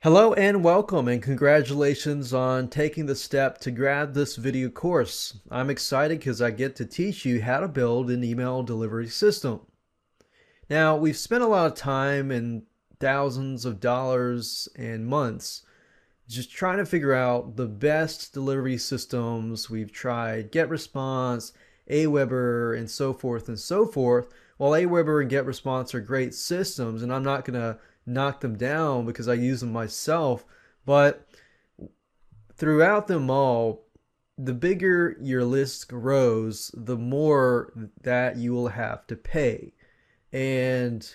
Hello and welcome and congratulations on taking the step to grab this video course. I'm excited because I get to teach you how to build an email delivery system. Now, we've spent a lot of time and thousands of dollars and months just trying to figure out the best delivery systems. We've tried GetResponse, Aweber, and so forth and so forth. While Aweber and GetResponse are great systems, and I'm not going to knock them down because I use them myself, but throughout them all, the bigger your list grows, the more that you will have to pay. And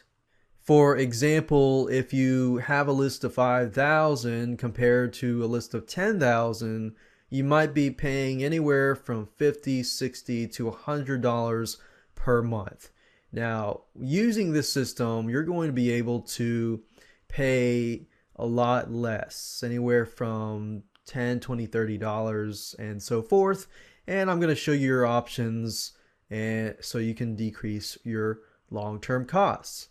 for example, if you have a list of 5,000 compared to a list of 10,000, you might be paying anywhere from $50, $60 to $100 per month. Now, using this system, you're going to be able to pay a lot less, anywhere from 10, 20, $30 and so forth. And I'm going to show you your options and so you can decrease your long-term costs.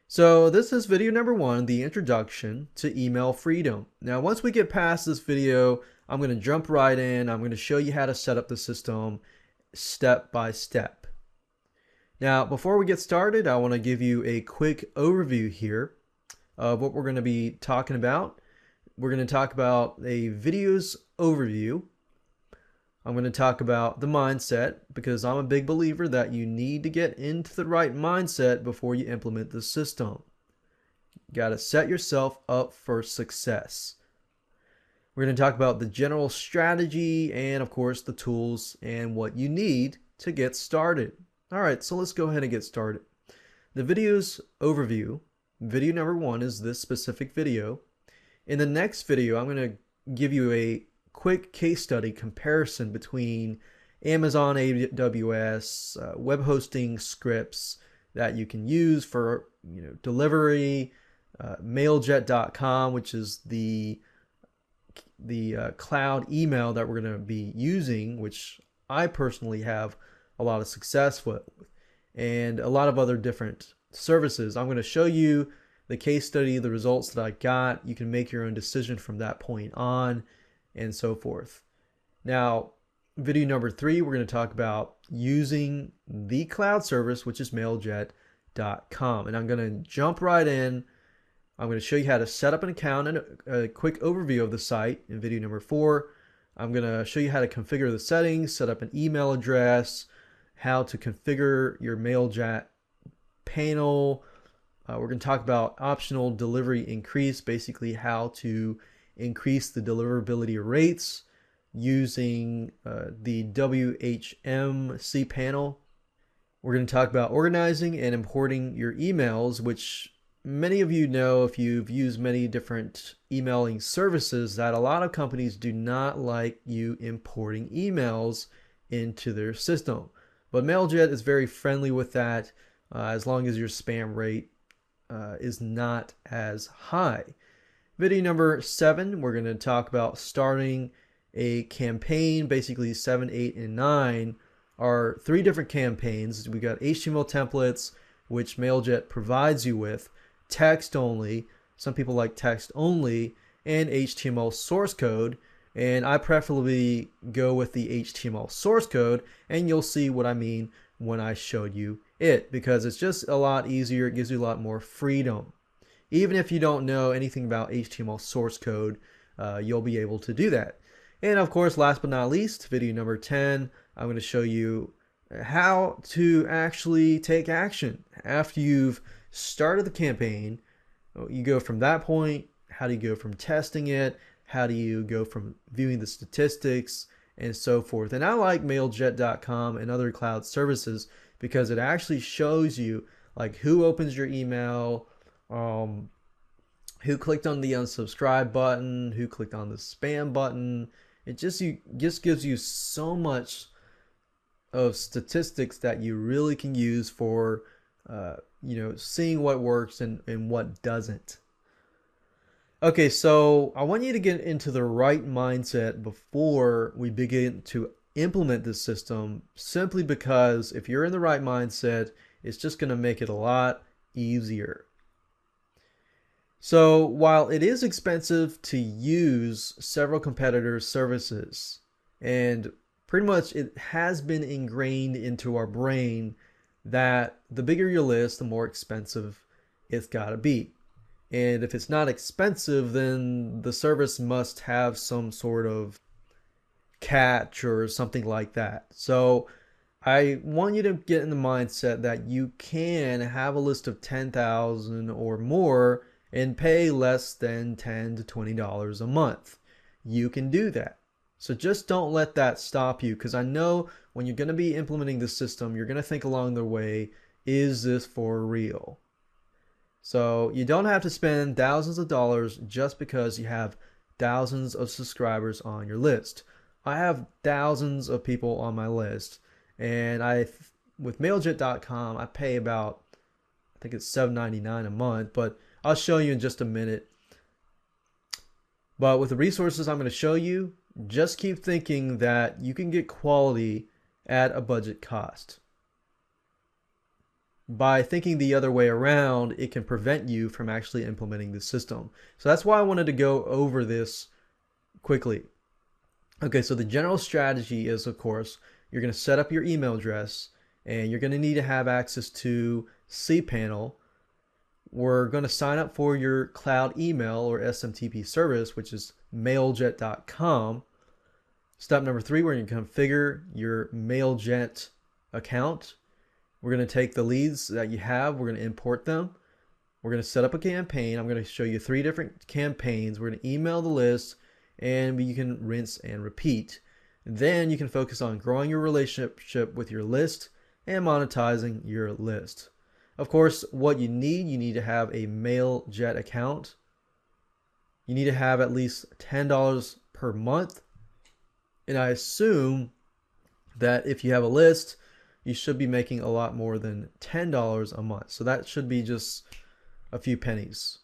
So this is video number 1, the introduction to email freedom. Now, once we get past this video, I'm going to jump right in. I'm going to show you how to set up the system step by step. Now, before we get started, I want to give you a quick overview here of what we're going to be talking about. We're going to talk about a videos overview. I'm going to talk about the mindset because I'm a big believer that you need to get into the right mindset before you implement the system. You got to set yourself up for success. We're going to talk about the general strategy and, of course, the tools and what you need to get started. All right, so let's go ahead and get started. The videos overview, video number 1 is this specific video. In the next video, I'm going to give you a quick case study comparison between Amazon AWS, web hosting scripts that you can use for delivery, Mailjet.com, which is the cloud email that we're going to be using, which I personally have a lot of success with, and a lot of other different services. I'm going to show you the case study, the results that I got. You can make your own decision from that point on and so forth. Now, video number 3, we're going to talk about using the cloud service, which is Mailjet.com. And I'm going to jump right in. I'm going to show you how to set up an account and a quick overview of the site in video number 4. I'm going to show you how to configure the settings, set up an email address, how to configure your Mailjet panel. We're going to talk about optional delivery increase, basically how to increase the deliverability rates using the WHM cPanel. We're going to talk about organizing and importing your emails, which many of you know if you've used many different emailing services that a lot of companies do not like you importing emails into their system. But Mailjet is very friendly with that as long as your spam rate is not as high. Video number 7, we're going to talk about starting a campaign. Basically 7, 8, and 9 are 3 different campaigns. We got HTML templates, which Mailjet provides you with, text only, some people like text only, and HTML source code. And I preferably go with the HTML source code, and you'll see what I mean when I show you it, because it's just a lot easier. It gives you a lot more freedom. Even if you don't know anything about HTML source code, you'll be able to do that. And of course, last but not least, video number 10, I'm going to show you how to actually take action. After you've started the campaign, you go from that point. How do you go from testing it? How do you go from viewing the statistics and so forth? And I like Mailjet.com and other cloud services because it actually shows you like who opens your email, who clicked on the unsubscribe button, who clicked on the spam button. It just gives you so much of statistics that you really can use for seeing what works and what doesn't. Okay, so I want you to get into the right mindset before we begin to implement this system, simply because if you're in the right mindset, it's just going to make it a lot easier. So while it is expensive to use several competitors' services, and pretty much it has been ingrained into our brain that the bigger your list, the more expensive it's got to be. And if it's not expensive, then the service must have some sort of catch or something like that. So I want you to get in the mindset that you can have a list of 10,000 or more and pay less than $10 to $20 a month. You can do that. So just don't let that stop you, because I know when you're going to be implementing the system, you're going to think along the way, is this for real? So you don't have to spend thousands of dollars just because you have thousands of subscribers on your list. I have thousands of people on my list, and with Mailjet.com, I pay about, I think it's $7.99 a month, but I'll show you in just a minute. But with the resources I'm going to show you, just keep thinking that you can get quality at a budget cost. By thinking the other way around, it can prevent you from actually implementing the system. So that's why I wanted to go over this quickly. Okay, so the general strategy is, of course, you're going to set up your email address, and you're going to need to have access to cPanel. We're going to sign up for your cloud email or SMTP service, which is mailjet.com. Step number 3, we're going to configure your Mailjet account. We're going to take the leads that you have, we're going to import them. We're going to set up a campaign. I'm going to show you 3 different campaigns. We're going to email the list, and you can rinse and repeat. Then you can focus on growing your relationship with your list and monetizing your list. Of course, what you need to have a Mailjet account. You need to have at least $10 per month. And I assume that if you have a list, you should be making a lot more than $10 a month. So that should be just a few pennies.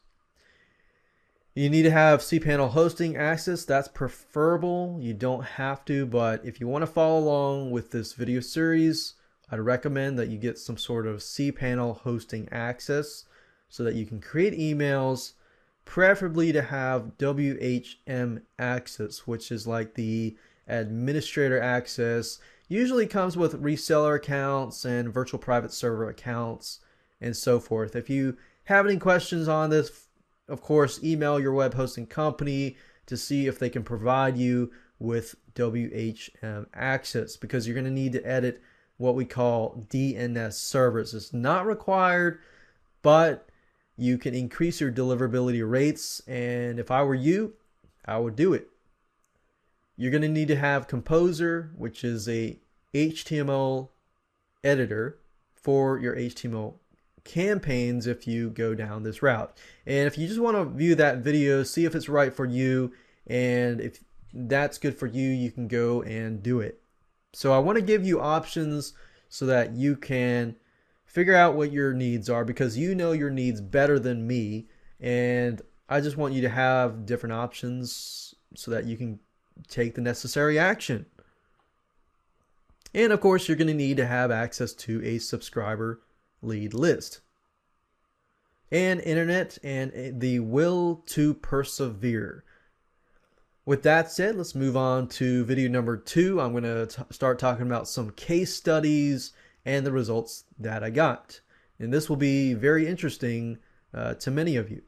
You need to have cPanel hosting access. That's preferable. You don't have to, but if you want to follow along with this video series, I'd recommend that you get some sort of cPanel hosting access so that you can create emails, preferably to have WHM access, which is like the administrator access. Usually comes with reseller accounts and virtual private server accounts and so forth. If you have any questions on this, of course, email your web hosting company to see if they can provide you with WHM access, because you're going to need to edit what we call DNS servers. It's not required, but you can increase your deliverability rates, and if I were you, I would do it. You're going to need to have Composer, which is a HTML editor for your HTML campaigns if you go down this route. And if you just want to view that video, see if it's right for you, and if that's good for you, you can go and do it. So I want to give you options so that you can figure out what your needs are, because you know your needs better than me, and I just want you to have different options so that you can take the necessary action. And of course, you're going to need to have access to a subscriber lead list and internet and the will to persevere. With that said, let's move on to video number 2. I'm going to start talking about some case studies and the results that I got. And this will be very interesting to many of you.